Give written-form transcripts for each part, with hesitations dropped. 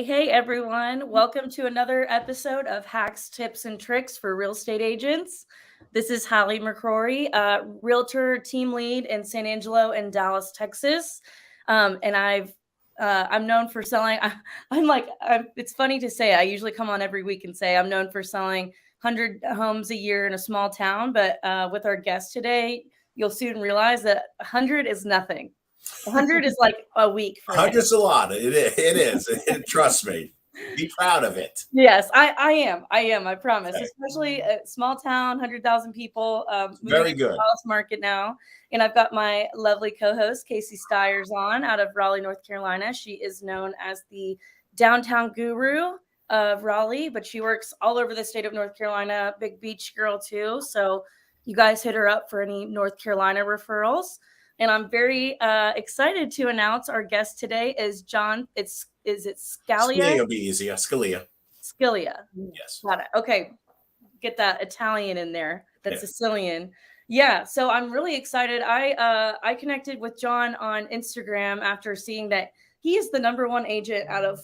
Hey, everyone. Welcome to another episode of Hacks, Tips, and Tricks for Real Estate Agents. This is Hallie McCrory, Realtor Team Lead in San Angelo and Dallas, Texas. I'm known for selling. It's funny to say, I usually come on every week and say I'm known for selling 100 homes a year in a small town. But with our guest today, you'll soon realize that 100 is nothing. 100 is like a week for him. 100's a lot. It is. Trust me. Be proud of it. Yes, I am. I promise. Okay. Especially a small town, 100,000 people. Very good. Dallas market now. And I've got my lovely co-host, Casey Stiers, on out of Raleigh, North Carolina. She is known as the downtown guru of Raleigh, but she works all over the state of North Carolina. Big beach girl, too. So you guys hit her up for any North Carolina referrals. And I'm very excited to announce our guest today is John. Is it Scalia? Scalia will be easier. Scalia. Yes. Got it. Okay. Get that Italian in there. That's Sicilian. Yeah. So I'm really excited. I connected with John on Instagram after seeing that he is the #1 agent out of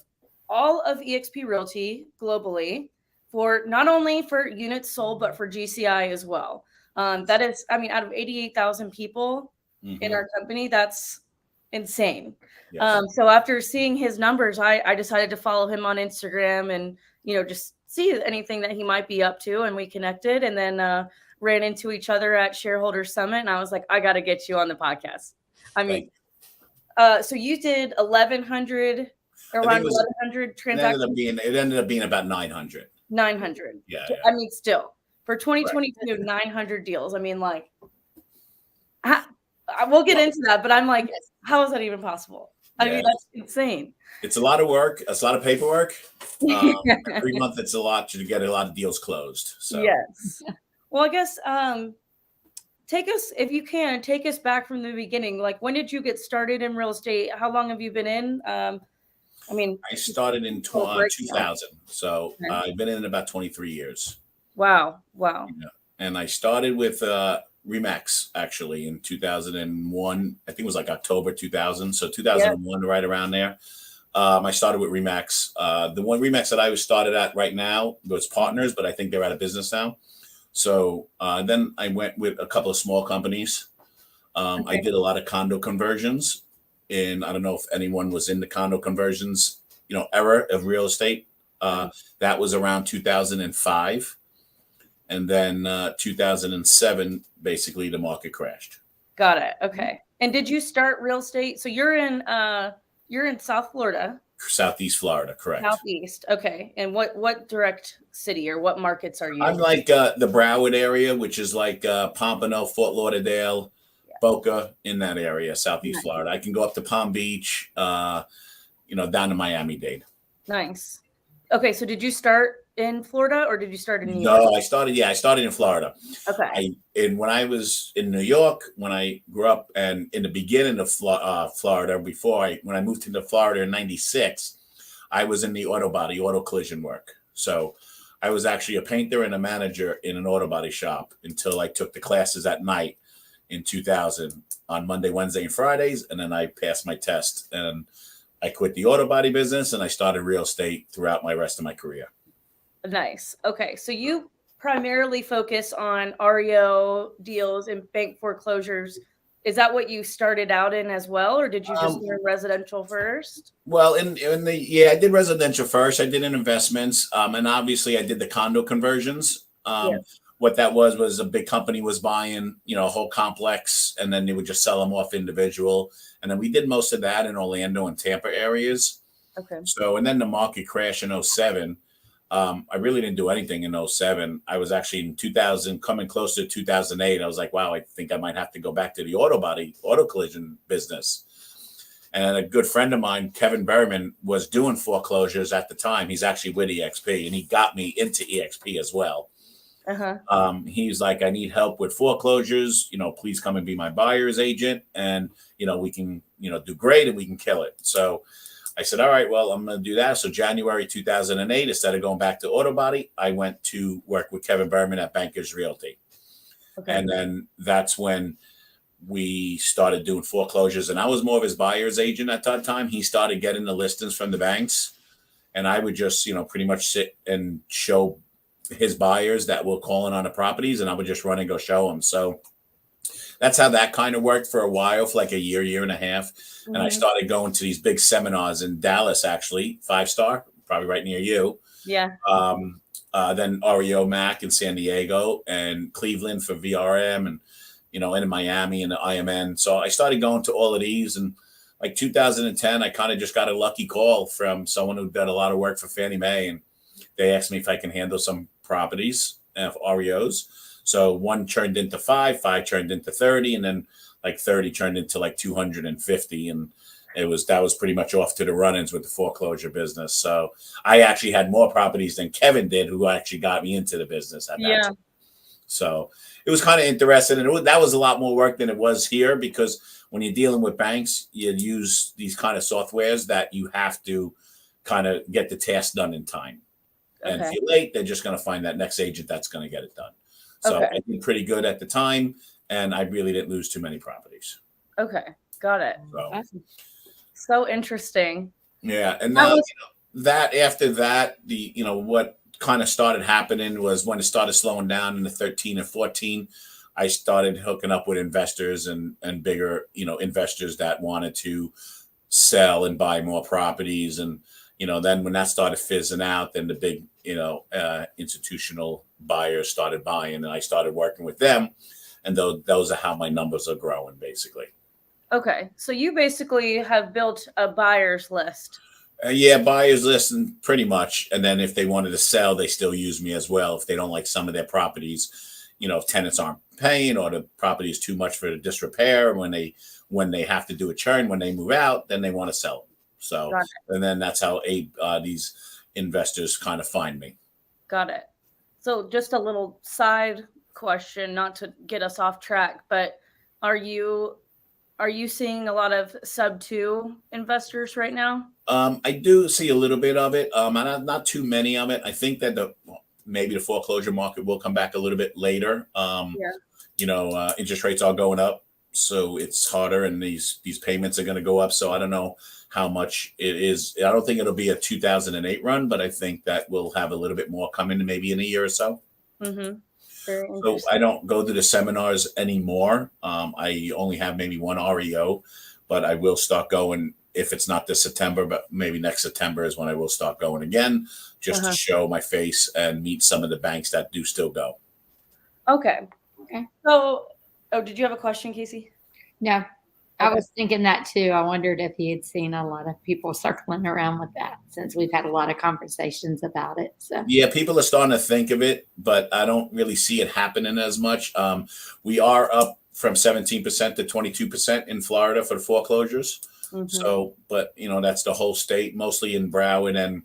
all of eXp Realty globally for not only for units sold, but for GCI as well. That is, out of 88,000 people in our company, that's insane. Yes. So after seeing his numbers, I decided to follow him on Instagram and, just see anything that he might be up to. And we connected and then ran into each other at Shareholder Summit. And I was like, I got to get you on the podcast. So you did 1,100, around 1,100 transactions. It ended up being about 900. 900. Yeah. Still for 2022, 900 deals. We'll get into that, but I'm like, how is that even possible? That's insane. It's a lot of work. It's a lot of paperwork. Every month, it's a lot to get a lot of deals closed. So yes. Well, I guess if you can, take us back from the beginning. Like, when did you get started in real estate? How long have you been in? I started in 2000. So I've been in about 23 years. Wow. And I started with RE/MAX actually in 2001. I think it was like October 2000. So 2001, right around there. I started with RE/MAX. The one RE/MAX that I was started at right now was Partners, but I think they're out of business now. So then I went with a couple of small companies. I did a lot of condo conversions, and I don't know if anyone was in the condo conversions, era of real estate. That was around 2005. And then 2007, basically the market crashed. Got it. Okay. And did you start real estate? So you're in South Florida. Southeast Florida, correct. Southeast. Okay. And what direct city or what markets are you? I'm like the Broward area, which is like Pompano, Fort Lauderdale, Boca, in that area, Southeast Florida. I can go up to Palm Beach, down to Miami-Dade. Nice. Okay. So did you start in Florida or did you start in New York? No, I started in Florida. Okay. And when I was in New York, when I grew up and in the beginning of Florida, when I moved into Florida in 96, I was in the auto collision work. So I was actually a painter and a manager in an auto body shop until I took the classes at night in 2000 on Monday, Wednesday, and Fridays. And then I passed my test and I quit the auto body business and I started real estate throughout my rest of my career. Nice. Okay. So you primarily focus on REO deals and bank foreclosures. Is that what you started out in as well? Or did you just learn residential first? Well, I did residential first. I did investments. And obviously I did the condo conversions. What that was a big company was buying, a whole complex, and then they would just sell them off individual. And then we did most of that in Orlando and Tampa areas. Okay. So, and then the market crash in 2007. I really didn't do anything in 2007. I was actually in 2000, coming close to 2008. I was like, wow, I think I might have to go back to the auto collision business. And a good friend of mine, Kevin Berman, was doing foreclosures at the time. He's actually with eXp, and he got me into eXp as well. He's like, I need help with foreclosures. Please come and be my buyer's agent, and we can do great and we can kill it. So I said, all right, well, I'm going to do that. So January 2008, instead of going back to auto body, I went to work with Kevin Berman at Bankers Realty. Okay. And then that's when we started doing foreclosures. And I was more of his buyer's agent at that time. He started getting the listings from the banks. and I would just, pretty much sit and show his buyers that were calling on the properties, and I would just run and go show them. So that's how that kind of worked for a while, for like a year and a half. And I started going to these big seminars in Dallas, actually, 5-star, probably right near you. Yeah. Then REO Mac in San Diego, and Cleveland for VRM, and and in Miami and the IMN. So I started going to all of these, and like 2010, I kind of just got a lucky call from someone who did a lot of work for Fannie Mae, and they asked me if I can handle some properties of REOs. So one turned into 5 turned into 30, and then like 30 turned into like 250, and that was pretty much off to the run-ins with the foreclosure business. So I actually had more properties than Kevin did, who actually got me into the business at that time. So it was kind of interesting, and that was a lot more work than it was here, because when you're dealing with banks, you use these kind of softwares that you have to kind of get the task done in time. Okay. And if you're late, they're just going to find that next agent that's going to get it done. So I did pretty good at the time, and I really didn't lose too many properties. Okay, got it. So interesting. Yeah, and now that after that, what kind of started happening was when it started slowing down in the 13 and 14, I started hooking up with investors and bigger, investors that wanted to sell and buy more properties. And, then when that started fizzing out, then the big, institutional buyers started buying, and I started working with them. And those are how my numbers are growing, basically. Okay. So you basically have built a buyer's list. Yeah, buyers list, and pretty much. And then if they wanted to sell, they still use me as well. If they don't like some of their properties, if tenants aren't paying, or the property is too much for the disrepair, when they have to do a churn, when they move out, then they want to sell them. So, and then that's how these investors kind of find me. Got it. So just a little side question, not to get us off track, but are you seeing a lot of sub 2 investors right now? I do see a little bit of it. And not too many of it. I think that maybe the foreclosure market will come back a little bit later. Interest rates are going up, so it's harder, and these payments are going to go up. So I don't know how much it is. I don't think it'll be a 2008 run, but I think that we'll have a little bit more coming maybe in a year or so. Mm-hmm. So I don't go to the seminars anymore. I only have maybe one REO, but I will start going, if it's not this September, but maybe next September is when I will start going again, just to show my face and meet some of the banks that do still go. Okay. So, did you have a question, Casey? No, I was thinking that too. I wondered if you had seen a lot of people circling around with that, since we've had a lot of conversations about it. So yeah, people are starting to think of it, but I don't really see it happening as much. We are up from 17% to 22% in Florida for the foreclosures. Mm-hmm. So, but that's the whole state, mostly in Broward and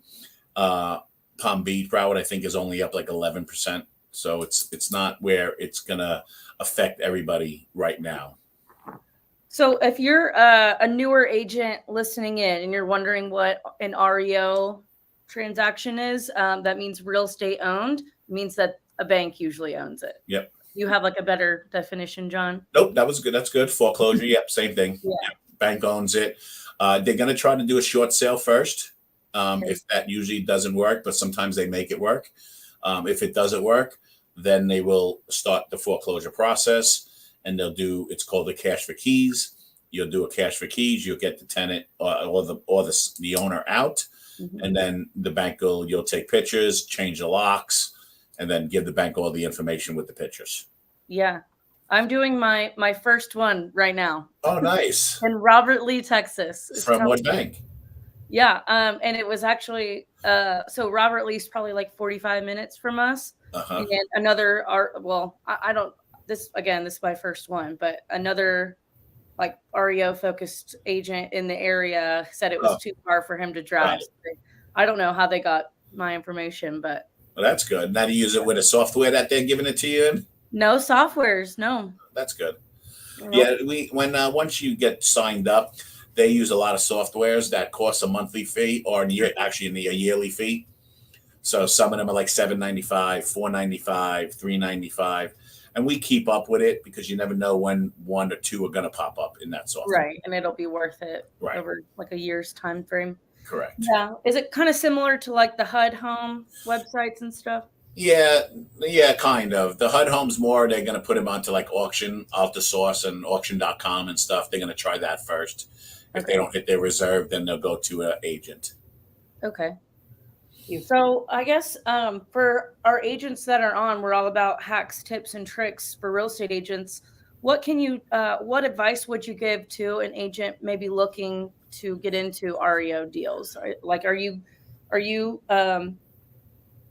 Palm Beach. Broward, I think, is only up like 11%. So it's not where it's gonna affect everybody right now. So if you're a newer agent listening in and you're wondering what an REO transaction is, that means real estate owned. It means that a bank usually owns it. Yep. You have like a better definition, John? Nope, that was good. That's good. Foreclosure. Yep, same thing. Yeah. Yep. Bank owns it. They're going to try to do a short sale first. If that usually doesn't work, but sometimes they make it work. If it doesn't work, then they will start the foreclosure process. And it's called a cash for keys. You'll do a cash for keys. You'll get the tenant or the owner out, and then the bank you'll take pictures, change the locks, and then give the bank all the information with the pictures. Yeah, I'm doing my first one right now. Oh, nice! In Robert Lee, Texas. From what bank? Yeah, and it was actually so Robert Lee's probably like 45 minutes from us, and another I don't. This is my first one, but another like REO focused agent in the area said it was too far for him to drive. Right. I don't know how they got my information, but well, that's good. Now, do you use it with a software that they're giving it to you in? No softwares, no. That's good. Yeah, once you get signed up, they use a lot of softwares that cost a monthly fee or a yearly fee. So some of them are like $7.95, $4.95, $3.95. And we keep up with it because you never know when one or two are going to pop up in that software. Right. And it'll be worth it over like a year's time frame. Correct. Yeah. Is it kind of similar to like the HUD home websites and stuff? Yeah, kind of. The HUD homes more, they're going to put them onto like auction, AltaSource and auction.com and stuff. They're going to try that first. If they don't hit their reserve, then they'll go to an agent. Okay. So I guess for our agents that are on, we're all about hacks, tips, and tricks for real estate agents. What advice would you give to an agent maybe looking to get into REO deals? Are you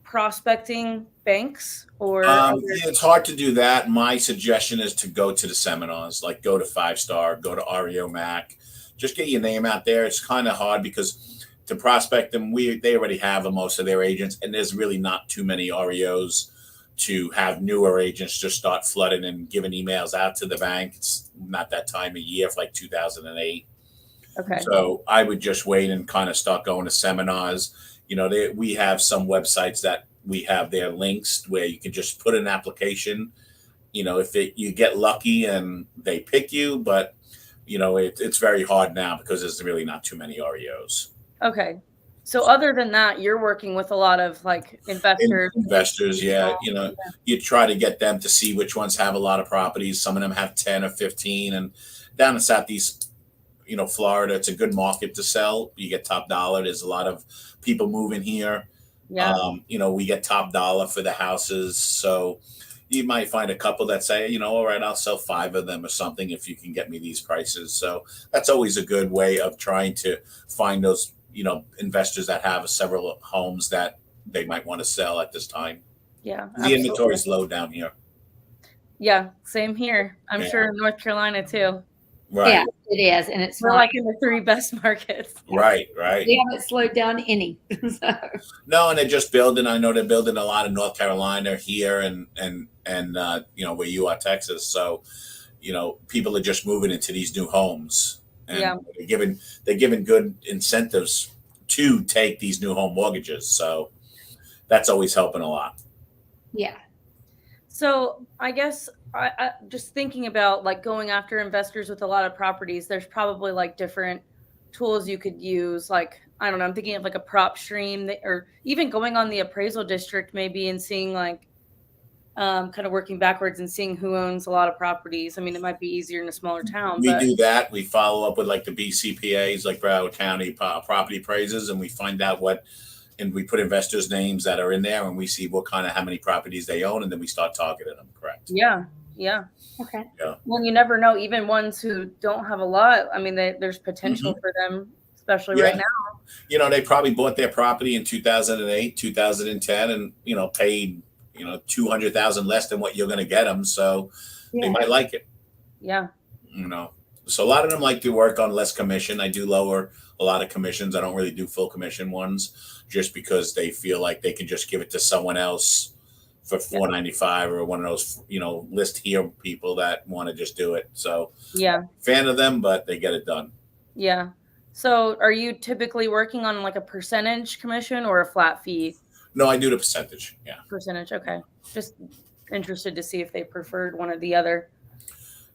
prospecting banks or? It's hard to do that. My suggestion is to go to the seminars, like go to 5 Star, go to REO Mac, just get your name out there. It's kind of hard because to prospect them, they already have most of their agents, and there's really not too many REOs to have newer agents just start flooding and giving emails out to the bank. It's not that time of year for like 2008. Okay. So I would just wait and kind of start going to seminars. We have some websites that we have their links where you can just put an application. If you get lucky and they pick you, but it's very hard now because there's really not too many REOs. Okay. So other than that, you're working with a lot of like investors. Investors, yeah. You try to get them to see which ones have a lot of properties. Some of them have 10 or 15. And down in Southeast, Florida, it's a good market to sell. You get top dollar. There's a lot of people moving here. Yeah. We get top dollar for the houses. So you might find a couple that say, all right, I'll sell 5 of them or something if you can get me these prices. So that's always a good way of trying to find those investors that have several homes that they might want to sell at this time. Yeah. The inventory is low down here. Yeah. Same here. I'm sure in North Carolina too. Right. Yeah, it is. And it's we're like in the 3 best markets. Right. We haven't slowed down any. No, and they're just building. I know they're building a lot in North Carolina here and where you are, Texas. So, people are just moving into these new homes. And they're given good incentives to take these new home mortgages. So that's always helping a lot. Yeah. So I guess I just thinking about like going after investors with a lot of properties, there's probably like different tools you could use. Like, I don't know, I'm thinking of like a prop stream or even going on the appraisal district maybe and seeing like kind of working backwards and seeing who owns a lot of properties. I mean, it might be easier in a smaller town. We do that. We follow up with like the BCPAs, like Broward County property appraisers, and we find out and we put investors' names that are in there, and we see how many properties they own, and then we start targeting them. Correct. Yeah. Okay. Yeah. Well, you never know. Even ones who don't have a lot, I mean, there's potential for them, especially right now. They probably bought their property in 2008, 2010, and paid $200,000 less than what you're going to get them. So they might like it. Yeah. So a lot of them like to work on less commission. I do lower a lot of commissions. I don't really do full commission ones just because they feel like they can just give it to someone else for $4.95 or one of those, list here people that want to just do it. So fan of them, but they get it done. Yeah. So are you typically working on like a percentage commission or a flat fee? No, I do the percentage. Yeah. Percentage. Okay. Just interested to see if they preferred one or the other.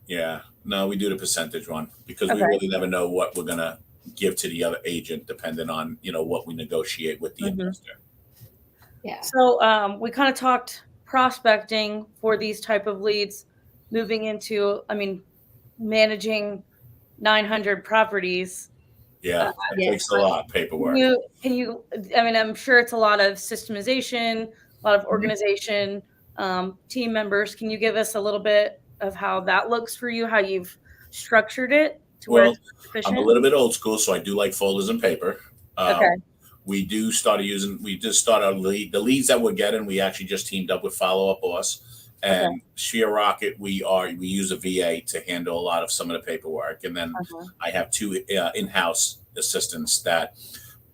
Yeah. No, we do the percentage one because we really never know what we're going to give to the other agent depending on, what we negotiate with the investor. Yeah. So we kind of talked prospecting for these type of leads, moving into, managing 900 properties. Yeah, it takes a lot of paperwork. I'm sure it's a lot of systemization, a lot of organization, team members. Can you give us a little bit of how that looks for you, how you've structured it to where it's efficient? I'm a little bit old school, so I do like folders and paper. Okay. We just started the leads that we're getting. We actually just teamed up with Follow Up Boss and Sheer Rocket. We use a VA to handle a lot of some of the paperwork. And then I have 2 in-house assistants that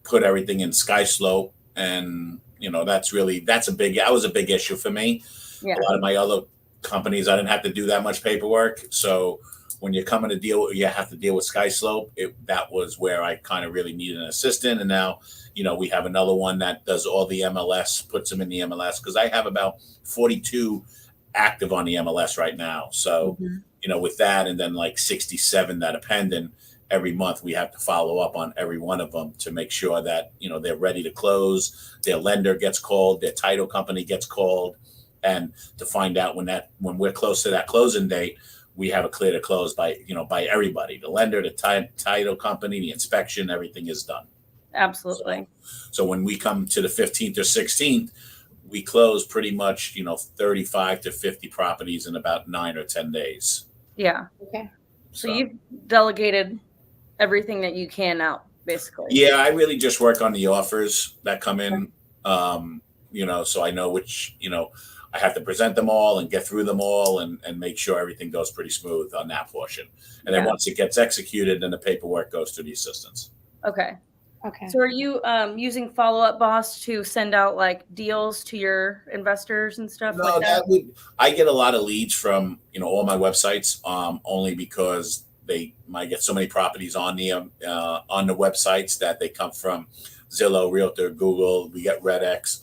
put everything in SkySlope. And, that was a big issue for me. Yeah. A lot of my other companies, I didn't have to do that much paperwork. So when you're coming to you have to deal with SkySlope. That was where I kind of really needed an assistant. And now, we have another one that does all the MLS, puts them in the MLS, because I have about 42 active on the MLS right now. So, with that, and then like 67 that are pending, every month we have to follow up on every one of them to make sure that, they're ready to close, their lender gets called, their title company gets called, and to find out when we're close to that closing date, we have a clear to close by everybody, the lender, the title company, the inspection, everything is done. Absolutely. So when we come to the 15th or 16th, we close pretty much, 35 to 50 properties in about 9 or 10 days. Yeah. Okay. So you've delegated everything that you can out, basically. Yeah, I really just work on the offers that come in, so I know which, I have to present them all and get through them all and make sure everything goes pretty smooth on that portion. And then once it gets executed, then the paperwork goes to the assistants. Okay. Okay. So are you using Follow Up Boss to send out like deals to your investors and stuff like that? I get a lot of leads from, all my websites, only because I get so many properties on the websites that they come from Zillow, Realtor, Google. We get RedX,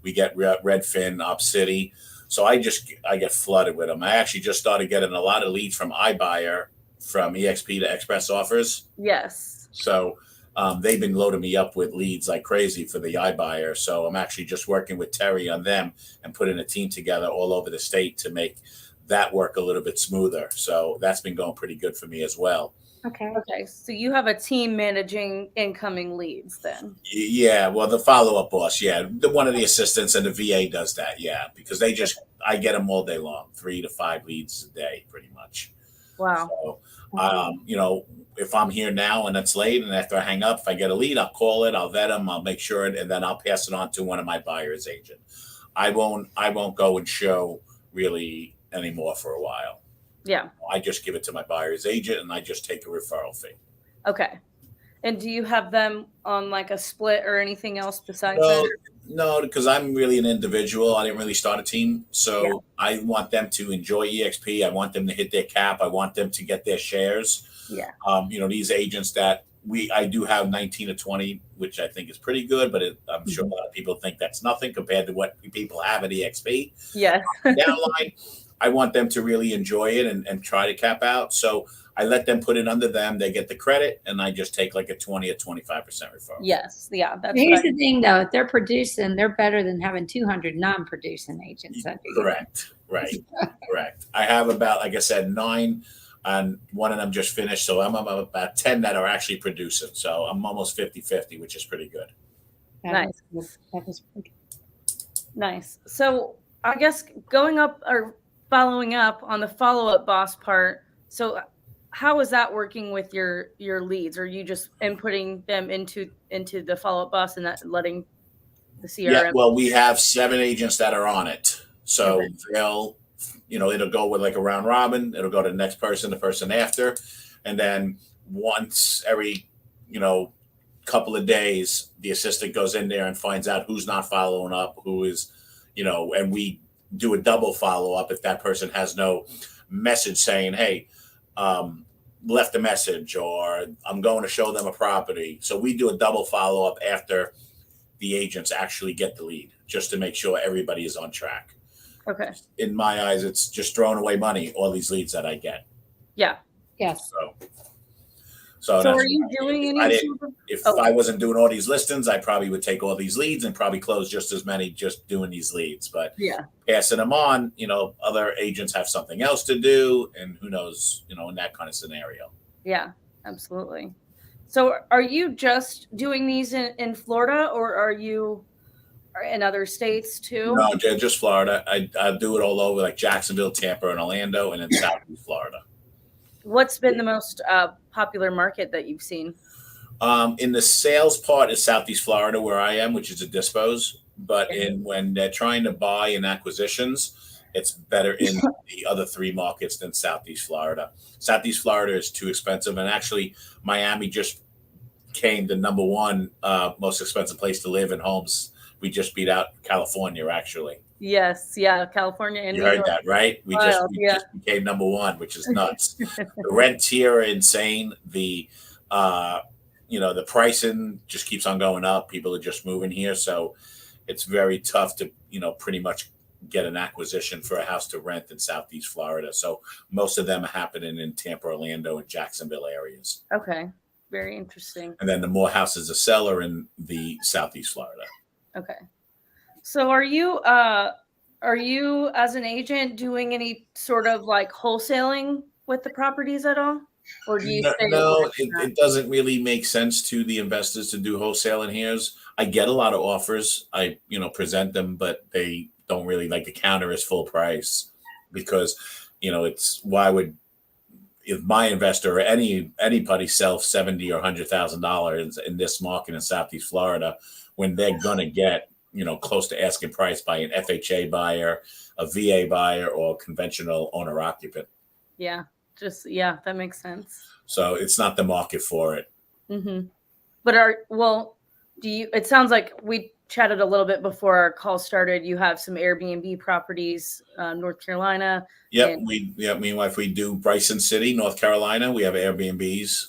we get Redfin, OpCity. So I get flooded with them. I actually just started getting a lot of leads from iBuyer, from eXp to Express Offers. Yes. So they've been loading me up with leads like crazy for the iBuyer. So I'm actually just working with Terry on them and putting a team together all over the state to make that work a little bit smoother. So that's been going pretty good for me as well. Okay. Okay. So you have a team managing incoming leads then? Yeah. Well, the follow-up boss. Yeah. One of the assistants and the VA does that. Yeah. Because I get them all day long, 3 to 5 leads a day, pretty much. Wow. So, if I'm here now and it's late and after I hang up, if I get a lead, I'll call it, I'll vet them, I'll make sure and then I'll pass it on to one of my buyer's agent. I won't go and show really anymore for a while. Yeah. I just give it to my buyer's agent and I just take a referral fee. Okay. And do you have them on like a split or anything else besides that? No, because I'm really an individual. I didn't really start a team. So I want them to enjoy eXp. I want them to hit their cap. I want them to get their shares. Yeah. These agents that I do have 19 to 20, which I think is pretty good, but I'm sure a lot of people think that's nothing compared to what people have at eXp. Yes. Downline, I want them to really enjoy it and try to cap out. So I let them put it under them. They get the credit, and I just take like a 20 or 25% referral. Yes. Yeah. Here's the thing, though. If they're producing, they're better than having 200 non-producing agents. Correct. Right. Correct. I have about, like I said, 9, and one of them just finished. So I'm about 10 that are actually producing. So I'm almost 50-50, which is pretty good. Nice. That is pretty good. Nice. So I guess going up or following up on the follow-up boss part. So how is that working with your leads? Are you just inputting them into the follow-up boss and that letting the CRM? Yeah, well, we have 7 agents that are on it. So they'll, it'll go with like a round robin. It'll go to the next person, the person after. And then once every, couple of days, the assistant goes in there and finds out who's not following up, who is, and we do a double follow-up if that person has no message saying, hey, left a message or I'm going to show them a property. So we do a double follow-up after the agents actually get the lead, just to make sure everybody is on track. Okay. In my eyes, it's just throwing away money, all these leads that I get. Yeah. Yes. So are you doing any? If I wasn't doing all these listings, I probably would take all these leads and probably close just as many just doing these leads. But passing them on, other agents have something else to do, and who knows, in that kind of scenario. Yeah, absolutely. So are you just doing these in Florida, or are you in other states too? No, just Florida. I do it all over, like Jacksonville, Tampa, and Orlando, and in Southeast Florida. What's been the most popular market that you've seen? In the sales part is Southeast Florida, where I am, which is a dispose. But when they're trying to buy in acquisitions, it's better in the other 3 markets than Southeast Florida. Southeast Florida is too expensive. And actually, Miami just came the number 1 most expensive place to live in homes. We just beat out California, actually. Yes, yeah, California and you heard that, right? We just became number 1, which is nuts. The rents here are insane. The the pricing just keeps on going up. People are just moving here, so it's very tough to pretty much get an acquisition for a house to rent in Southeast Florida. So most of them are happening in Tampa, Orlando, and Jacksonville areas. Okay. Very interesting. And then the more houses to sell are in the Southeast Florida. Okay. So are you as an agent doing any sort of like wholesaling with the properties at all? Or do you stay No, away from that? it doesn't really make sense to the investors to do wholesaling here. I get a lot of offers. I, present them, but they don't really like the counter is full price because, it's why would if my investor or anybody sell $70,000 or $100,000 in this market in Southeast Florida when they're gonna get close to asking price by an FHA buyer, a VA buyer, or conventional owner occupant. Yeah, that makes sense. So it's not the market for it. Mm-hmm. But it sounds like we chatted a little bit before our call started. You have some Airbnb properties, North Carolina. Yep. Me and my wife, we do Bryson City, North Carolina. We have Airbnbs.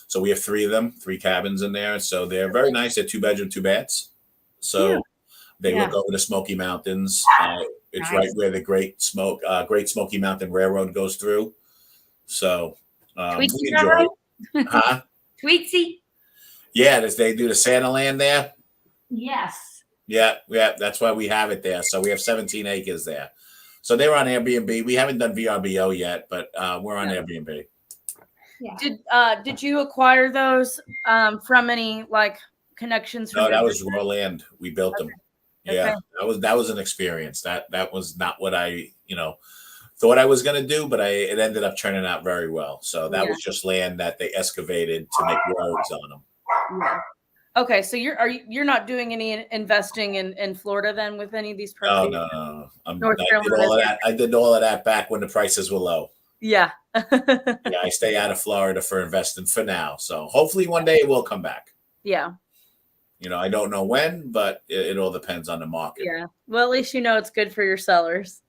So we have 3 of them, 3 cabins in there. So they're very nice. They're 2-bedroom, 2 baths. So they look over the Smoky Mountains. It's right where the Great Smoky Mountain Railroad goes through. So we enjoy it. Huh? Tweetsy. Yeah, they do the Santa land there. Yes. Yeah, that's why we have it there. So we have 17 acres there. So they're on Airbnb. We haven't done VRBO yet, but we're on Airbnb. Yeah. Did you acquire those from any like connections? No, that was raw land. We built them. Yeah, Okay. that was an experience. That was not what I thought I was going to do, but it ended up turning out very well. So that was just land that they excavated to make roads on them. Yeah. Okay, so you're not doing any investing in Florida then with any of these properties? No. I North did all of that back when the prices were low. Yeah. Yeah, I stay out of Florida for investing for now. So hopefully one day it will come back. Yeah. I don't know when, but it all depends on the market. Yeah. Well, at least it's good for your sellers.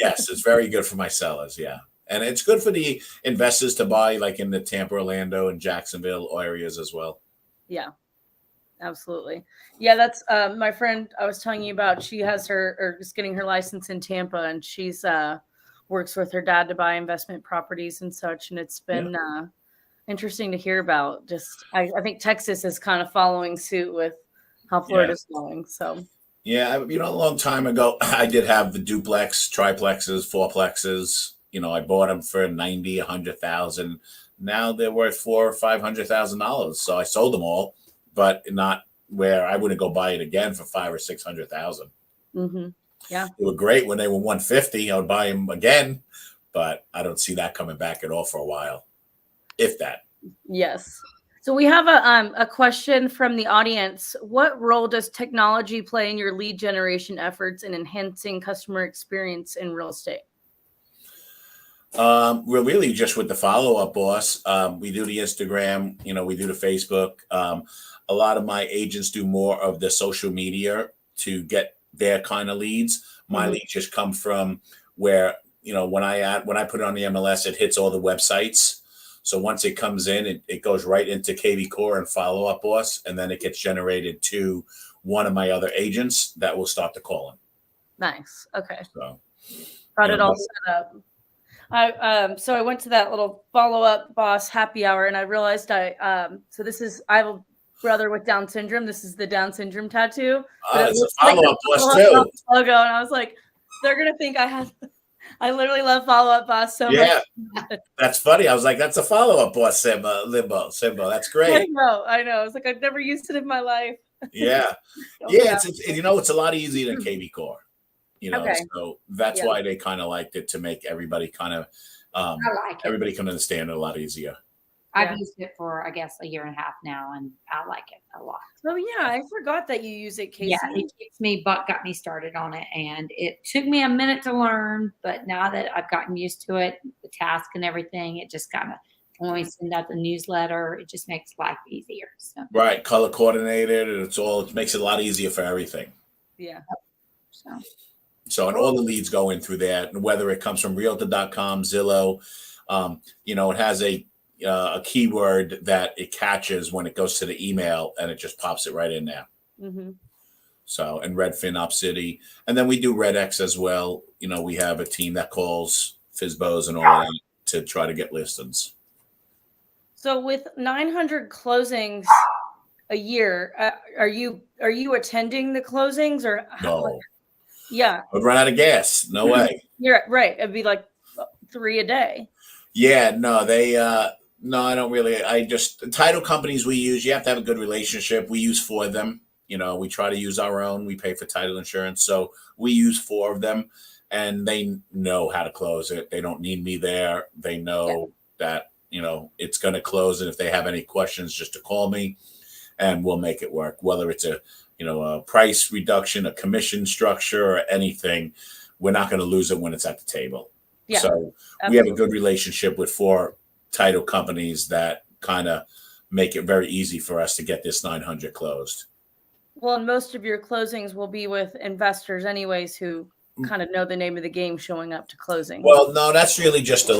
Yes, it's very good for my sellers. Yeah. And it's good for the investors to buy like in the Tampa, Orlando, and Jacksonville areas as well. Yeah. Absolutely. Yeah, that's my friend I was telling you about. She has is getting her license in Tampa, and she's works with her dad to buy investment properties and such. And it's been interesting to hear about. I think Texas is kind of following suit with how Florida's going. So yeah, a long time ago, I did have the duplex, triplexes, fourplexes. I bought them for $90,000, $100,000. Now they're worth $400,000 or $500,000. So I sold them all, but not where I wouldn't go buy it again for $500,000 or $600,000. Mm-hmm. Yeah, they were great when they were $150,000. I would buy them again, but I don't see that coming back at all for a while, if that. Yes. So we have a question from the audience. What role does technology play in your lead generation efforts in enhancing customer experience in real estate? We're really just with the follow-up, boss. We do the Instagram, we do the Facebook. A lot of my agents do more of the social media to get their kind of leads. My leads just come from where, when I put it on the MLS, it hits all the websites. So once it comes in, it goes right into KV Core and Follow-Up Boss, and then it gets generated to one of my other agents that will start to call him. Nice. Okay. So got it all set up. So I went to that little Follow-Up Boss happy hour, and I realized I have a brother with Down syndrome. This is the Down syndrome tattoo. It's a Follow-Up Boss too. Logo, and I was like, they're gonna think I literally love Follow-Up Boss so much. Yeah, that's funny. I was like, that's a Follow-Up Boss Limbo. That's great. I know. I was like, I've never used it in my life. Yeah. It's a lot easier than KV Core. So that's why they kind of liked it, to make everybody kind of everybody can understand it a lot easier. I've used it for, I guess, a year and a half now, and I like it a lot. Oh yeah, I forgot that you use it, Casey. Yeah, got me started on it, and it took me a minute to learn, but now that I've gotten used to it, the task and everything, it just kind of, when we send out the newsletter, it just makes life easier. So. Right, color coordinated, and it makes it a lot easier for everything. Yeah. So and all the leads go in through there, and whether it comes from Realtor.com, Zillow, it has a keyword that it catches when it goes to the email, and it just pops it right in there. Mm-hmm. So, and Redfin Op City. And then we do Red X as well. You know, we have a team that calls FISBOs and all of that to try to get listings. So with 900 closings a year, are you attending the closings or how? No. Yeah. I would run out of gas. No way. You're right. It'd be like 3 a day. Yeah, no, no, I don't really. The title companies we use, you have to have a good relationship. We use 4 of them. You know, we try to use our own. We pay for title insurance. So we use 4 of them, and they know how to close it. They don't need me there. They know that, you know, it's going to close. And if they have any questions, just to call me and we'll make it work. Whether it's a price reduction, a commission structure, or anything, we're not going to lose it when it's at the table. Yeah, so absolutely. We have a good relationship with 4 title companies that kind of make it very easy for us to get this 900 closed. Well, and most of your closings will be with investors anyways who kind of know the name of the game showing up to closing. Well, no, that's really just the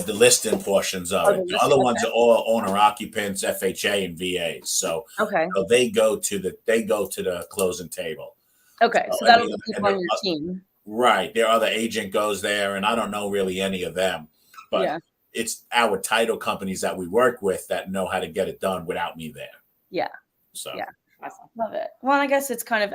listing portions of it. The other ones are all owner occupants, FHA, and VAs. So, so they go to the closing table. Okay, so that'll be people on your team. Right. Their other agent goes there, and I don't know really any of them, but it's our title companies that we work with that know how to get it done without me there. Yeah. So awesome. Love it. Well, I guess it's kind of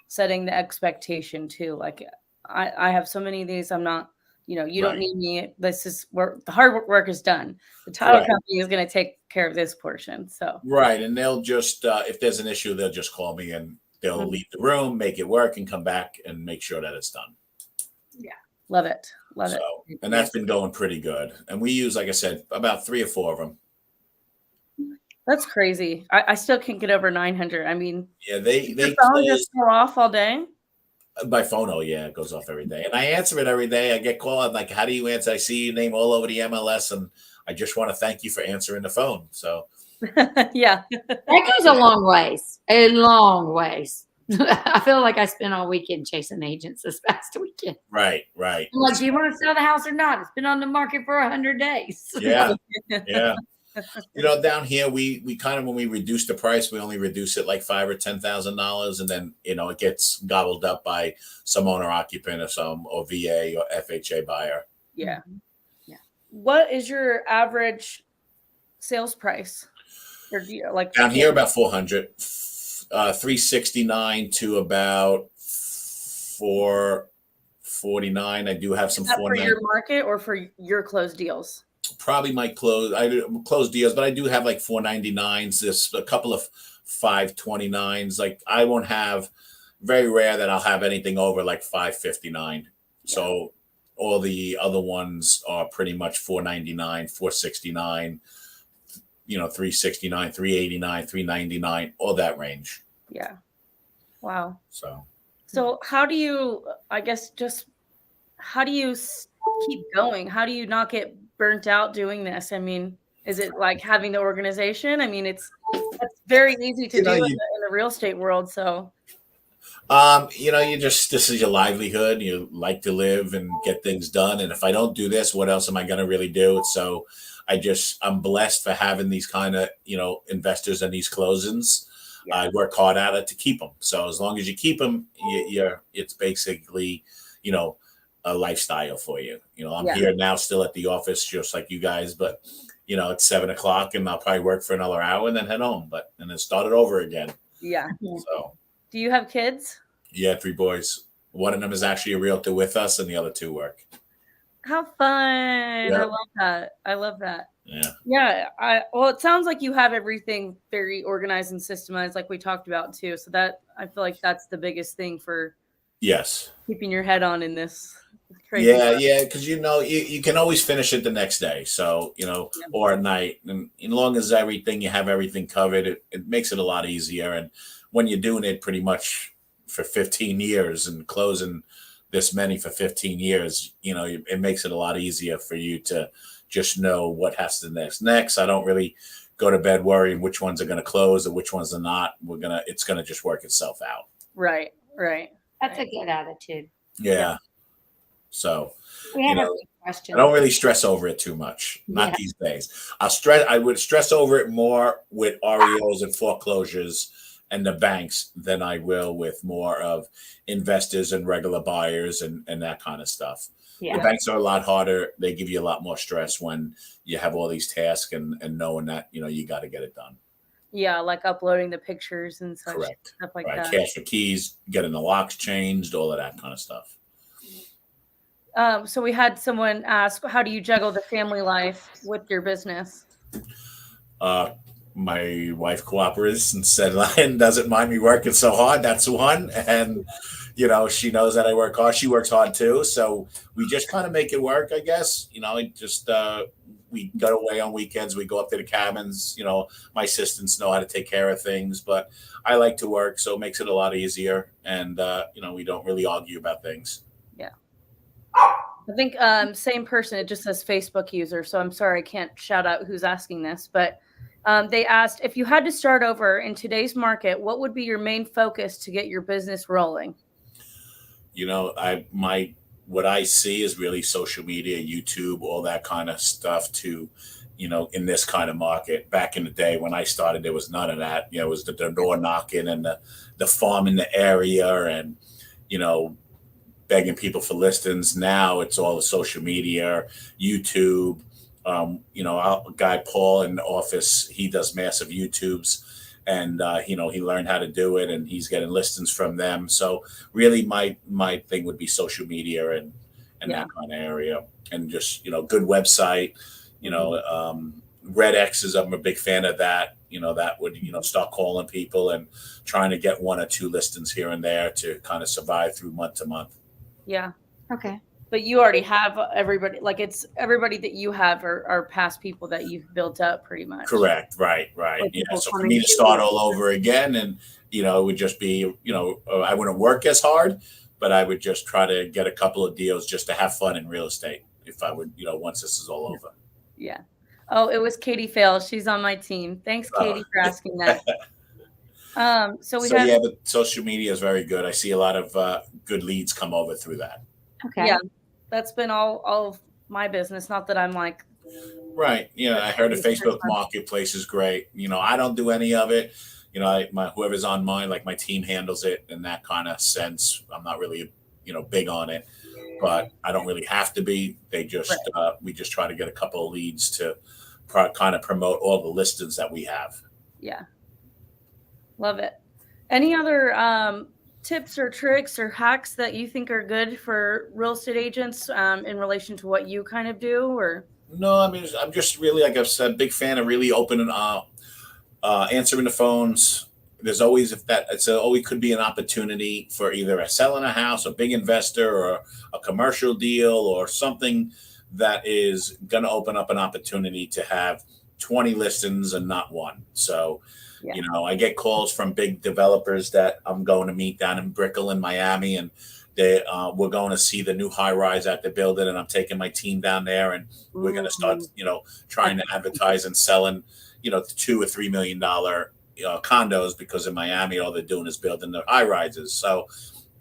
setting the expectation too. Like I have so many of these. I'm not, you don't need me. This is where the hard work is done. The title company is going to take care of this portion. So and they'll just if there's an issue, they'll just call me and they'll leave the room, make it work, and come back and make sure that it's done. Yeah. Love it. Love it. And that's been going pretty good. And we use, like I said, about 3 or 4 of them. That's crazy. I still can't get over 900. I mean, they phone just go off all day. My phone, it goes off every day. And I answer it every day. I get called. I'm like, how do you answer? I see your name all over the MLS, and I just want to thank you for answering the phone. So yeah. That goes a long ways. A long ways. I feel like I spent all weekend chasing agents this past weekend. Right. I'm like, do you want to sell the house or not? It's been on the market for 100 days. Yeah. Down here, we kind of, when we reduce the price, we only reduce it like $5,000 or $10,000, and then it gets gobbled up by some owner occupant or VA or FHA buyer. Yeah. What is your average sales price? Or do you down here about 400, 369 to about 449. I do have some 490 for your market or for your closed deals. Probably my I do close deals, but I do have like 499s, a couple of 529s. Like I won't have, very rare that I'll have anything over like 559. So all the other ones are pretty much 499, 469, 369, 389, 399, all that range. Yeah. Wow. So how do you, how do you keep going? How do you not get burnt out doing this? I mean, is it like having the organization? I mean, that's very easy to do in the real estate world. So, this is your livelihood. You like to live and get things done. And if I don't do this, what else am I going to really do? So I'm blessed for having these kind of, investors and these closings. Yeah. I work hard at it to keep them. So as long as you keep them, it's basically, a lifestyle for you. I'm here now still at the office, just like you guys, but it's 7:00 and I'll probably work for another hour and then head home, and then start it over again. Yeah. So do you have kids? Yeah, 3 boys. One of them is actually a realtor with us and the other 2 work. How fun. Yeah. I love that. Yeah. Well, it sounds like you have everything very organized and systemized, like we talked about too. So that, I feel like that's the biggest thing for keeping your head on in this. Yeah, because you can always finish it the next day. So or at night, and as long as you have everything covered, it makes it a lot easier. And when you're doing it pretty much for 15 years and closing this many for 15 years, it makes it a lot easier for you to just know what has to next. I don't really go to bed worrying which ones are going to close or which ones are not. It's going to just work itself out. Right. That's a good attitude. Yeah. So, we have a question. I don't really stress over it too much. Not these days. I would stress over it more with REOs and foreclosures and the banks than I will with more of investors and regular buyers and that kind of stuff. Yeah. The banks are a lot harder. They give you a lot more stress when you have all these tasks and knowing that, you got to get it done. Yeah, like uploading the pictures and such. Correct. Stuff like Right. that. Cash for keys, getting the locks changed, all of that kind of stuff. So we had someone ask, how do you juggle the family life with your business? My wife cooperates and said, "Lion doesn't mind me working so hard." That's one. And, she knows that I work hard. She works hard too. So we just kind of make it work, I guess. We go away on weekends. We go up to the cabins. My assistants know how to take care of things, but I like to work. So it makes it a lot easier. And, we don't really argue about things. Yeah. I think same person. It just says Facebook user. So I'm sorry, I can't shout out who's asking this, but they asked, if you had to start over in today's market, what would be your main focus to get your business rolling? What I see is really social media, YouTube, all that kind of stuff to, in this kind of market. Back in the day when I started, there was none of that. It was the door knocking and the farm in the area and, begging people for listings. Now it's all the social media, YouTube. Our guy Paul in the office, he does massive YouTubes, and he learned how to do it, and he's getting listings from them. So really, my thing would be social media and that kind of area, and just good website. Red X's, I'm a big fan of that. That would start calling people and trying to get 1 or 2 listings here and there to kind of survive through month to month. Yeah. Okay. But you already have everybody, like it's everybody that you have are past people that you've built up pretty much. Correct. Right. Like Yeah. So for me to start all over again, and, it would just be, I wouldn't work as hard, but I would just try to get a couple of deals just to have fun in real estate if I would, once this is all over. Yeah. Oh, it was Katie Fail. She's on my team. Thanks, Katie, for asking that. But social media is very good. I see a lot of good leads come over through that. Okay. Yeah, that's been all of my business. Not that I'm like. Right. Yeah, I heard the Facebook Marketplace is great. I don't do any of it. Whoever's on mine, like my team handles it in that kind of sense. I'm not really, big on it, but I don't really have to be. They just, we just try to get a couple of leads to kind of promote all the listings that we have. Yeah. Love it. Any other tips or tricks or hacks that you think are good for real estate agents in relation to what you kind of do? Or no, I mean, I'm just really, like I've said, big fan of really opening, answering the phones. There's always always could be an opportunity for either selling a house, a big investor, or a commercial deal, or something that is going to open up an opportunity to have 20 listings and not one. So. Yeah. I get calls from big developers that I'm going to meet down in Brickell in Miami, and we're going to see the new high rise at the building, and I'm taking my team down there, and we're going to start, trying to advertise and selling, $2 or $3 million condos, because in Miami all they're doing is building the high rises. So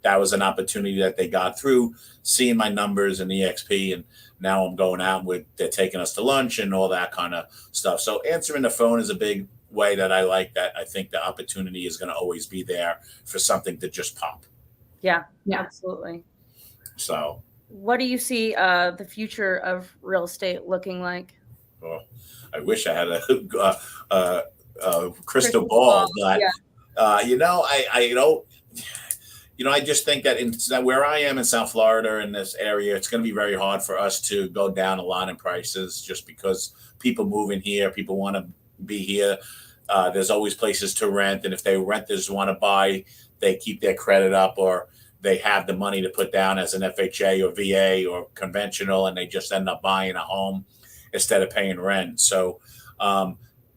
that was an opportunity that they got through seeing my numbers in eXp, and now I'm going out with, they're taking us to lunch and all that kind of stuff. So answering the phone is a big way that I like that. I think the opportunity is going to always be there for something to just pop. Yeah, absolutely. So what do you see the future of real estate looking like? Well, I wish I had a crystal ball, but I just think that where I am in South Florida, in this area, it's going to be very hard for us to go down a lot in prices, just because people move in here, people want to be here. There's always places to rent, and if renters want to buy, they keep their credit up, or they have the money to put down as an FHA or VA or conventional, and they just end up buying a home instead of paying rent. So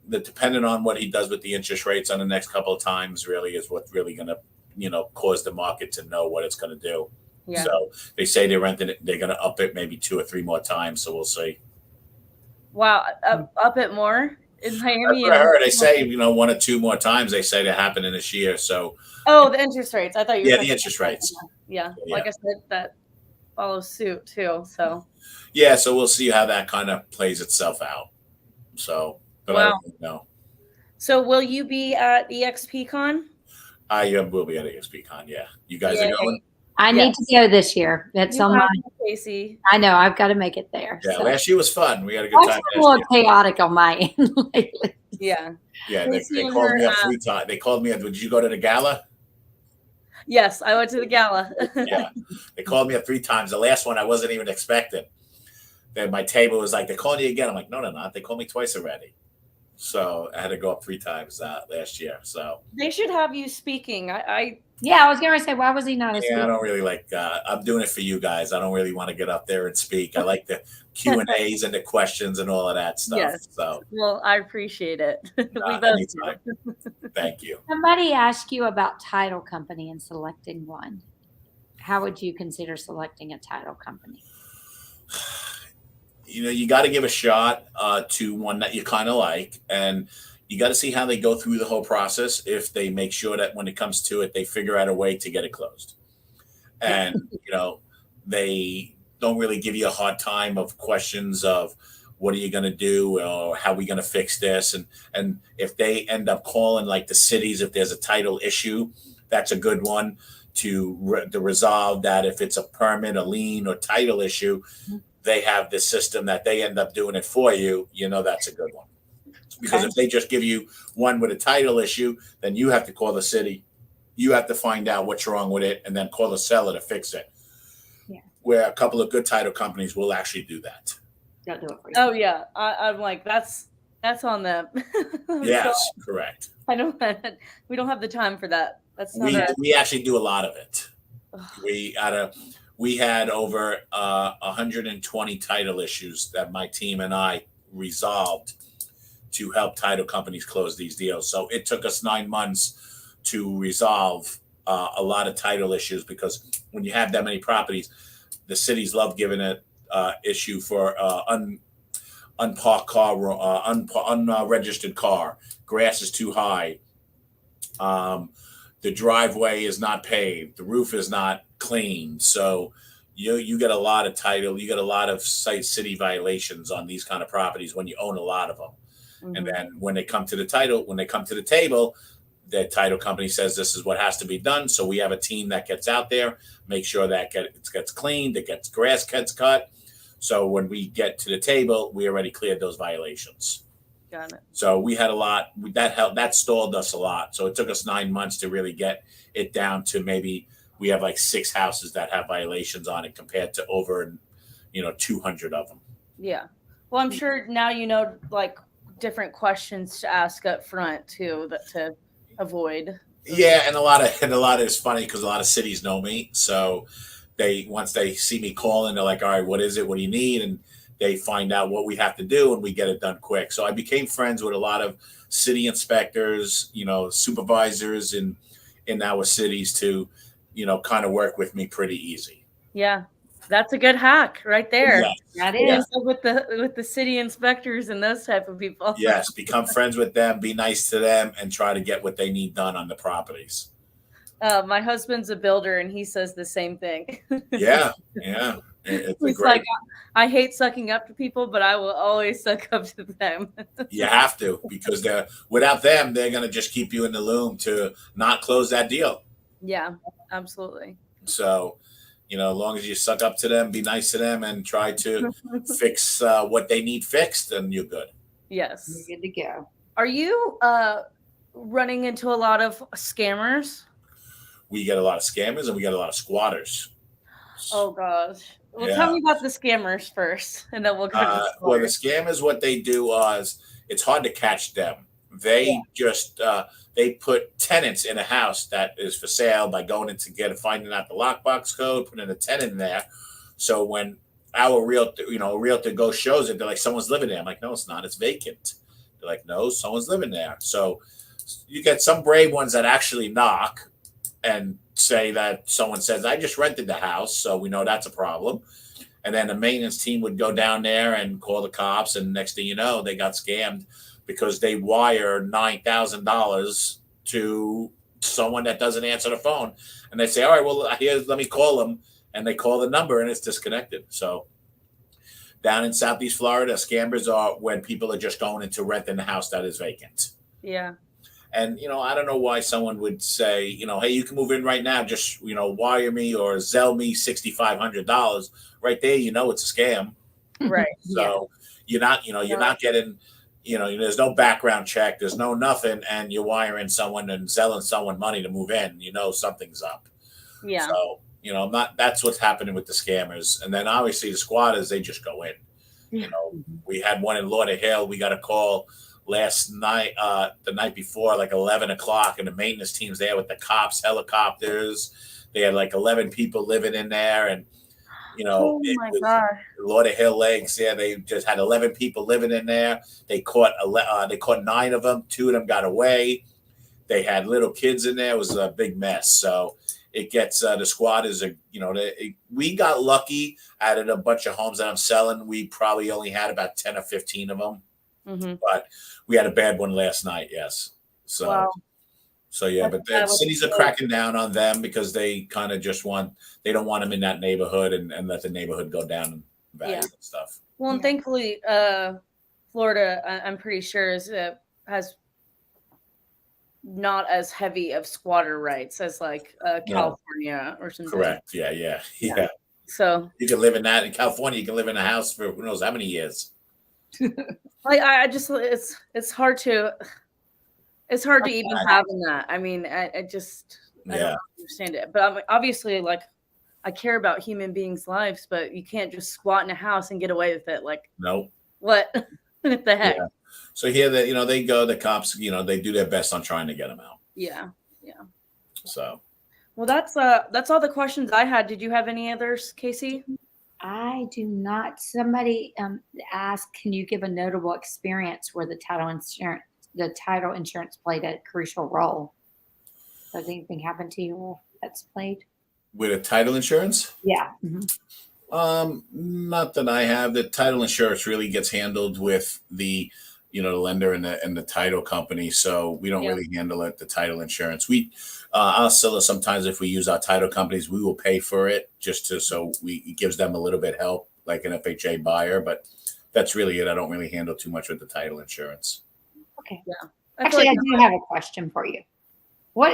depending on what he does with the interest rates on the next couple of times really is what's really going to cause the market to know what it's going to do. Yeah. So they say they're renting it, they're going to up it maybe 2 or 3 more times, so we'll see. Wow, up it more in Miami? That's what I heard. They say 1 or 2 more times. They say they're happening this year. So the interest rates. I thought you were the interest rates. Yeah, like I said, that follows suit too. So so we'll see how that kind of plays itself out. So, but I don't know. So will you be at eXpCon? I will be at eXpCon. Yeah, you guys are Yay. going. I need to go this year. It's You on have my. to, Casey. I know I've got to make it there. Yeah, So. last year was fun. We had a good time Actually, a last little year. chaotic on my end lately. Yeah. Yeah, Casey they and called her, me up 3 times. They called me up. Did you go to the gala? yes, I went to the gala. Yeah, they called me up 3 times. The last one I wasn't even expecting. Then my table was like, they're calling you again. I'm like, no, they're not. They called me twice already. So I had to go up 3 times last year. So They should have you speaking. Yeah, I was going to say, why was he not a yeah, I speaker? don't really like. I'm doing it for you guys. I don't really want to get up there and speak. I like the Q&As and the questions and all of that stuff. Yes. So Well, I appreciate it. We both anytime. do. Thank you. Somebody asked you about title company and selecting one. How would you consider selecting a title company? You got to give a shot to one that you kind of like, and you got to see how they go through the whole process. If they make sure that when it comes to it, they figure out a way to get it closed, and they don't really give you a hard time of questions of what are you going to do or how are we going to fix this, and if they end up calling like the cities, if there's a title issue, that's a good one to resolve that. If it's a permit, a lien, or title issue, they have this system that they end up doing it for you. That's a good one. Because if they just give you one with a title issue, then you have to call the city. You have to find out what's wrong with it and then call the seller to fix it. Yeah. Where a couple of good title companies will actually do that. They'll do it for you. Oh yeah, I'm like that's on them. Yes, correct. I don't. We don't have the time for that. That's not we actually do a lot of it. We had over 120 title issues that my team and I resolved to help title companies close these deals. So it took us 9 months to resolve a lot of title issues, because when you have that many properties, the cities love giving it issue for unparked car, unregistered car. Grass is too high. The driveway is not paved. The roof is not clean. So you get a lot of title. You get a lot of city violations on these kind of properties when you own a lot of them. Mm-hmm. And then when they come to the table, the title company says this is what has to be done. So we have a team that gets out there, make sure that it gets cleaned, grass gets cut. So when we get to the table, we already cleared those violations. Got it. So we had a lot that stalled us a lot. So it took us 9 months to really get it down to maybe we have like 6 houses that have violations on it compared to over 200 of them. Yeah. Well, I'm sure now like different questions to ask up front too to avoid. Yeah, and a lot of it's funny because a lot of cities know me. So once they see me calling, they're like, all right, what is it? What do you need? And they find out what we have to do and we get it done quick. So I became friends with a lot of city inspectors, supervisors in our cities to, kind of work with me pretty easy. Yeah. That's a good hack right there. Yeah. That is. So with the city inspectors and those type of people. Yes. Become friends with them, be nice to them, and try to get what they need done on the properties. My husband's a builder and he says the same thing. Yeah. Yeah. It's He's great. like, I hate sucking up to people, but I will always suck up to them. You have to, because without them, they're going to just keep you in the loom to not close that deal. Yeah, absolutely. So, as long as you suck up to them, be nice to them, and try to fix what they need fixed, then you're good. Yes. You're good to go. Are you running into a lot of scammers? We get a lot of scammers and we get a lot of squatters. Oh, gosh. Well, tell me about the scammers first, and then we'll go to the well, the scammers, what they do is it's hard to catch them. They just they put tenants in a house that is for sale by going in finding out the lockbox code, putting a tenant in there. So when our realtor goes shows it, they're like, someone's living there. I'm like, no, it's not. It's vacant. They're like, no, someone's living there. So you get some brave ones that actually knock and say that someone says, I just rented the house, so we know that's a problem. And then the maintenance team would go down there and call the cops, and next thing you know, they got scammed because they wire $9,000 to someone that doesn't answer the phone. And they say, all right, well, let me call them. And they call the number and it's disconnected. So down in Southeast Florida, scammers are when people are just going into renting the house that is vacant. Yeah. And, I don't know why someone would say, hey, you can move in right now. Just, wire me or Zelle me $6,500 right there. It's a scam. Right. Yeah. So you're not getting, there's no background check. There's no nothing. And you're wiring someone and selling someone money to move in, something's up. Yeah. So, that's what's happening with the scammers. And then obviously the squatters, they just go in. We had one in Lauderhill. We got a call last night, the night before, like 11 o'clock, and the maintenance team's there with the cops, helicopters. They had like 11 people living in there. And, Oh it my was God. Lauderhill Lakes. Yeah, they just had 11 people living in there. They caught 9 of them. 2 of them got away. They had little kids in there. It was a big mess. So it gets the squatters are, we got lucky out of a bunch of homes that I'm selling. We probably only had about 10 or 15 of them, but we had a bad one last night. Yes. So, Wow. so yeah, but the cities are cracking down on them because they kind of just they don't want them in that neighborhood and let the neighborhood go down in value and stuff. Well, and thankfully, Florida, I'm pretty sure has not as heavy of squatter rights as like California or something. Correct. Yeah. So you can live in that in California. You can live in a house for who knows how many years. Like I just it's hard to even have that. I mean, I just I don't understand it. But I'm obviously like I care about human beings' lives, but you can't just squat in a house and get away with it. Like nope. What the heck? Yeah. So here that they go, the cops, they do their best on trying to get them out. Yeah. So well, that's all the questions I had. Did you have any others, Casey? I do not. Somebody asked, can you give a notable experience where the title insurance played a crucial role? Does anything happen to you that's played? With a title insurance? Yeah. Not that I have. The title insurance really gets handled with the the lender and the title company. So we don't really handle it, the title insurance. I'll sell it sometimes if we use our title companies, we will pay for it it gives them a little bit help, like an FHA buyer, but that's really it. I don't really handle too much with the title insurance. Okay. Yeah. Actually, I do have a question for you. What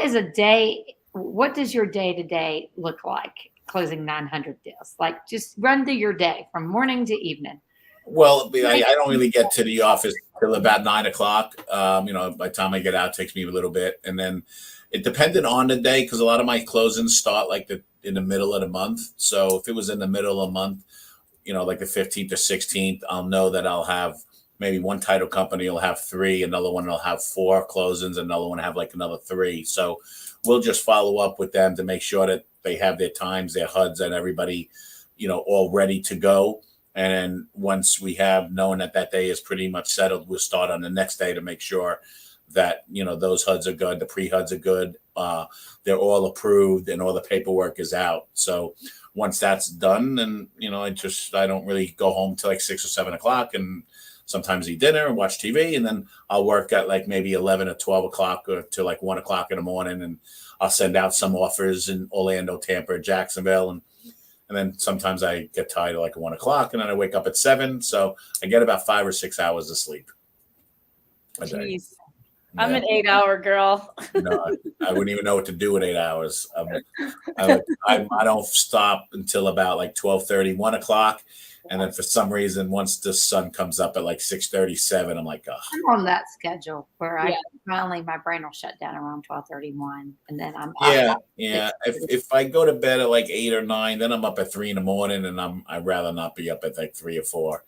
does your day-to-day look like closing 900 deals? Like just run through your day from morning to evening. Well, I don't really get to the office till about 9 o'clock. By the time I get out, it takes me a little bit. And then it depended on the day because a lot of my closings start like in the middle of the month. So if it was in the middle of the month, like the 15th or 16th, I'll know that I'll have maybe one title company will have 3, another one will have 4 closings, another one will have like another 3. So we'll just follow up with them to make sure that they have their times, their HUDs, and everybody, all ready to go. And once we have known that day is pretty much settled, we'll start on the next day to make sure that, those HUDs are good. The pre-HUDs are good. They're all approved and all the paperwork is out. So once that's done, then, I don't really go home till like 6 or 7 o'clock and sometimes eat dinner and watch TV. And then I'll work at like maybe 11 or 12 o'clock or till like 1 o'clock in the morning. And I'll send out some offers in Orlando, Tampa, Jacksonville. And then sometimes I get tired at like 1 o'clock and then I wake up at 7. So I get about 5 or 6 hours of sleep a day. Jeez. I'm an 8-hour girl. I wouldn't even know what to do with 8 hours. I don't stop until about like 12:30, 1 o'clock. And then for some reason, once the sun comes up at like 6:37, I'm like, oh. I'm on that schedule where my brain will shut down around 12:31, and then I'm Yeah. If I go to bed at like 8 or 9, then I'm up at 3 in the morning, and I'd rather not be up at like 3 or 4.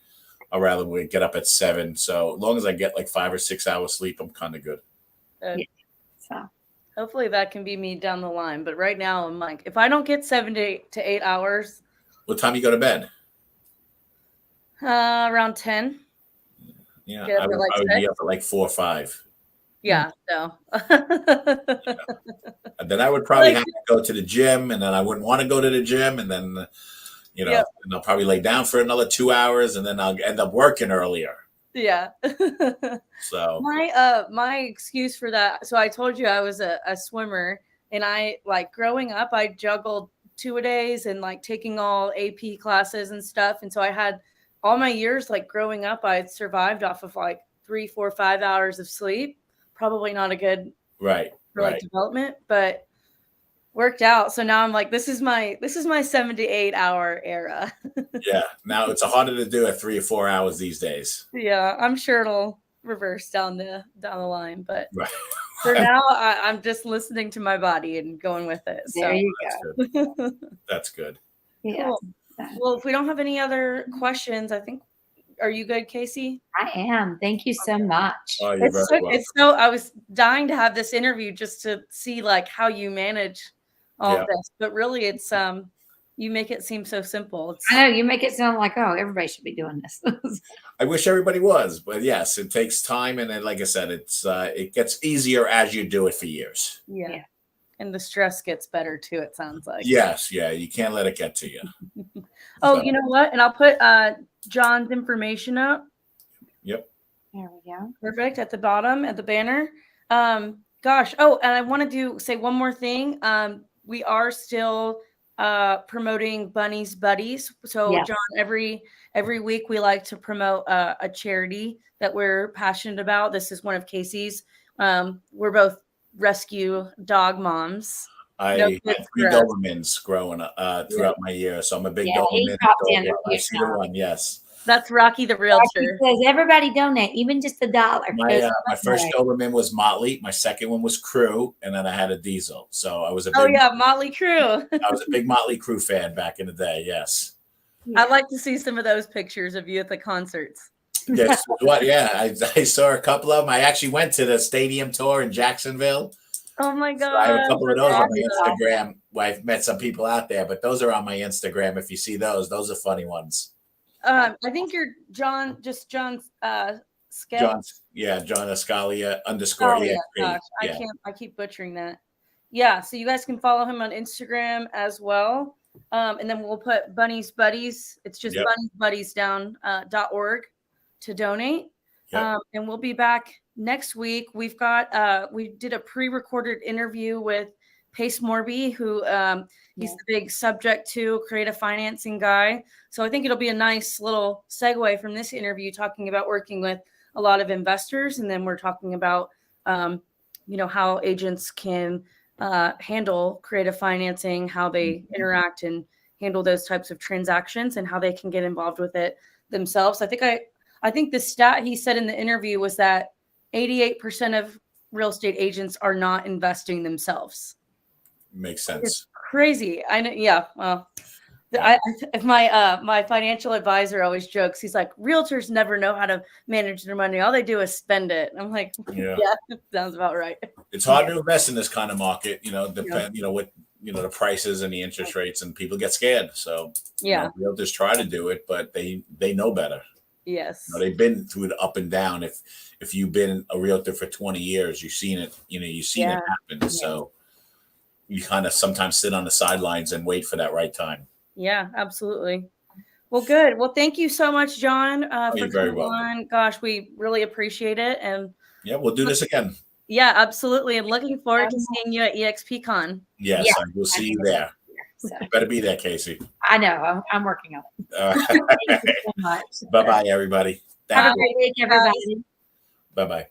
I'd rather get up at 7. So as long as I get like 5 or 6 hours sleep, I'm kind of good. So hopefully that can be me down the line. But right now, I'm like, if I don't get 7 to 8 hours. What time you go to bed? Around 10. Yeah, I would be up at like 4 or 5. Yeah, no. And then I would probably have to go to the gym, and then I wouldn't want to go to the gym, and then and I'll probably lay down for another 2 hours, and then I'll end up working earlier. Yeah. So my excuse for that. So I told you I was a swimmer, and I like growing up, I juggled 2-a-days and like taking all AP classes and stuff, and so I had all my years, like growing up, I survived off of like 3, 4, 5 hours of sleep. Probably not a good Right. for like development, but worked out. So now I'm like, this is my 7 to 8 hour era. Yeah. Now it's harder to do at 3 or 4 hours these days. Yeah, I'm sure it'll reverse down the line, but Right. for now, I'm just listening to my body and going with it. So There you That's go. good. That's good. Yeah. Cool. Well, if we don't have any other questions, I think, are you good, Casey? I am. Thank you so much. Oh, you're very welcome. It's so, I was dying to have this interview just to see like how you manage all of this, but really it's, you make it seem so simple. I know you make it sound like, oh, everybody should be doing this. I wish everybody was, but yes, it takes time. And then, like I said, it gets easier as you do it for years. Yeah. And the stress gets better too, it sounds like. Yes. Yeah. You can't let it get to you. Oh, you know what? And I'll put John's information up. Yep. There we go. Perfect. At the bottom, at the banner. Gosh. Oh, and I want to say one more thing. We are still promoting Bunny's Buddies. So John, every week we like to promote a charity that we're passionate about. This is one of Casey's. We're both rescue dog moms. I had 3 Dobermans growing up throughout my year, so I'm a big Doberman. I see the one. Yes. That's Rocky the realtor. Says everybody donate, even just $1. My first Doberman was Motley. My second one was Crew, and then I had a Diesel. So I was a big, Motley Crue. I was a big Motley Crue fan back in the day. Yes. I'd like to see some of those pictures of you at the concerts. Yes. What? Yeah, I saw a couple of them. I actually went to the stadium tour in Jacksonville. Oh my God. So I have a couple of those on my Instagram. I've met some people out there, but those are on my Instagram. If you see those are funny ones. I think you're John Scalia. John Scalia _ Gosh, I keep butchering that. Yeah, so you guys can follow him on Instagram as well. And then we'll put Bunny's Buddies. It's just bunny'sbuddies.org to donate. Yep. And we'll be back next week. We've got we did a pre-recorded interview with Pace Morby, who he's the big subject to creative financing guy. So I think it'll be a nice little segue from this interview, talking about working with a lot of investors. And then we're talking about, how agents can handle creative financing, how they interact and handle those types of transactions, and how they can get involved with it themselves. I think the stat he said in the interview was that 88% of real estate agents are not investing themselves. Makes sense. It's crazy. I know. Yeah. Well, my financial advisor always jokes. He's like, realtors never know how to manage their money. All they do is spend it. I'm like, yeah, sounds about right. It's hard to invest in this kind of market. What the prices and the interest rates, and people get scared. So realtors try to do it, but they know better. Yes. They've been through the up and down. If you've been a realtor for 20 years, you've seen it. You've seen it happen. Yeah. So you kind of sometimes sit on the sidelines and wait for that right time. Yeah, absolutely. Well, good. Well, thank you so much, John, for coming on. Gosh, we really appreciate it. And yeah, we'll do this again. Yeah, absolutely. And looking forward to seeing you at eXpCon. Yes, I will see you there. So. You better be there, Casey. I know. I'm working on it. Thank you so much. Bye-bye, everybody. Have a great week, everybody. Bye-bye.